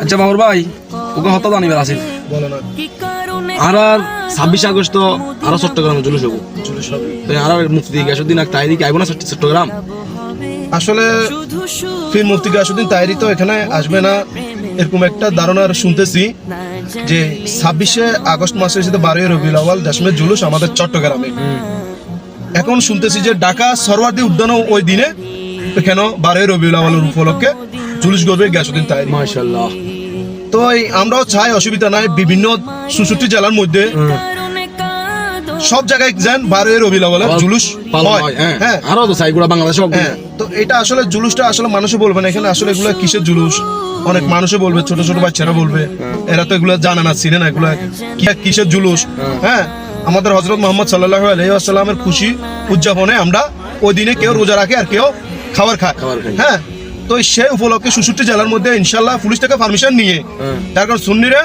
আচ্ছা বাবুর ভাই ওকে হত্যা জানিবার আছে বলো না আর 26 আগস্ট তো আরো চট্টগ্রামে জুলুস হবো জুলুস হবে। তো আর মুক্তি গ্যাসুদ্দিন আর তাইরি কি আইব না চট্টগ্রাম? আসলে ফির মুফতি গিয়াসউদ্দিন তাহেরি তো এখানে আসবে না এরকম একটা ধারণা শুনতেছি যে 26শে আগস্ট মাসের সাথে 12ই রবিউল আউয়াল দশমের জুলুস আমাদের চট্টগ্রামে। এখন শুনতেছি যে ঢাকা সরওয়ার্দী উদ্যানও ওই দিনে এখানে 12ই রবিউল আউয়ালের উপলক্ষে জুলুস করবে গিয়াসউদ্দিন তাহেরি। মাশাআল্লাহ। তো আমরাও চাই, অসুবিধা নাই, বিভিন্ন 64 জেলার মধ্যে সব জায়গায় যান 12ই রবিউল আউয়ালের জুলুস হয়। হ্যাঁ আরো তো চাই গোটা বাংলাদেশে হ্যাঁ, তো এটা আসলে জুলুসটা আসলে মানুষে বলবে না এখানে আসলে এগুলো কিসের জুলুস, অনেক মানুষে বলবে, ছোট ছোট বাচ্চারা বলবে, এরা তো এগুলো জানে না, চিনে না এগুলো কিসের জুলুস। হ্যাঁ, আমাদের হযরত মুহাম্মদ সাল্লাল্লাহু আলাইহি ওয়াসাল্লামের খুশি উদযাপনে আমরা ওই দিনে কেউ রোজা রাখে আর কেউ খাবার খায়। হ্যাঁ, তো সেই উপলক্ষে 64 জেলার মধ্যে ইনশাআল্লাহ পুলিশ থেকে পারমিশন নিয়ে, তার কারণ সুন্নিরা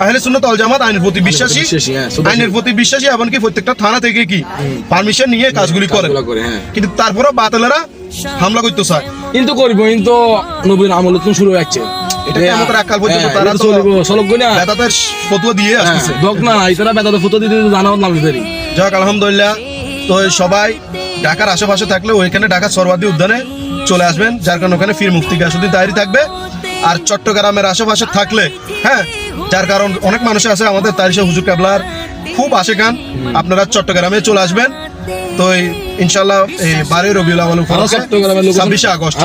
আহলে সুন্নাত ওয়াল জামাত আইনের প্রতি বিশ্বাসী, আইনের প্রতি বিশ্বাসী, এমনকি প্রত্যেকটা থানা থেকে কি পারমিশন নিয়ে কাজগুলি করে। কিন্তু তারপরে বাতিলেরা হামলা করতে চায়, কিন্তু করবো, কিন্তু নবীর আমল তো শুরু হচ্ছে। এটা কিয়ামতের আগ পর্যন্ত তারা তো চলব না, বেদাতের ফতোয়া দিয়ে আসছে। দক না এটারা বেদাতের ফতোয়া দিতে জানাও নাম দেরি। যাক আলহামদুলিল্লাহ, তো সবাই ঢাকার আশেপাশে থাকলে ওইখানে ঢাকা সরওয়ার্দী উদ্যানে চলে আসবেন, যার কারণে ওখানে ফির মুফতি গিয়াসউদ্দিন তাহেরি থাকবে। আর চট্টগ্রামের আশেপাশে থাকলে, হ্যাঁ, যার কারণ অনেক মানুষ আছে আমাদের তাহেরি শাহ হুজুর কেবলার খুব আশেকান, আপনারা চট্টগ্রামে চলে আসবেন। তো ইনশাআল্লাহ এই 12ই রবিউল আউয়াল উপলক্ষে 26শে আগস্ট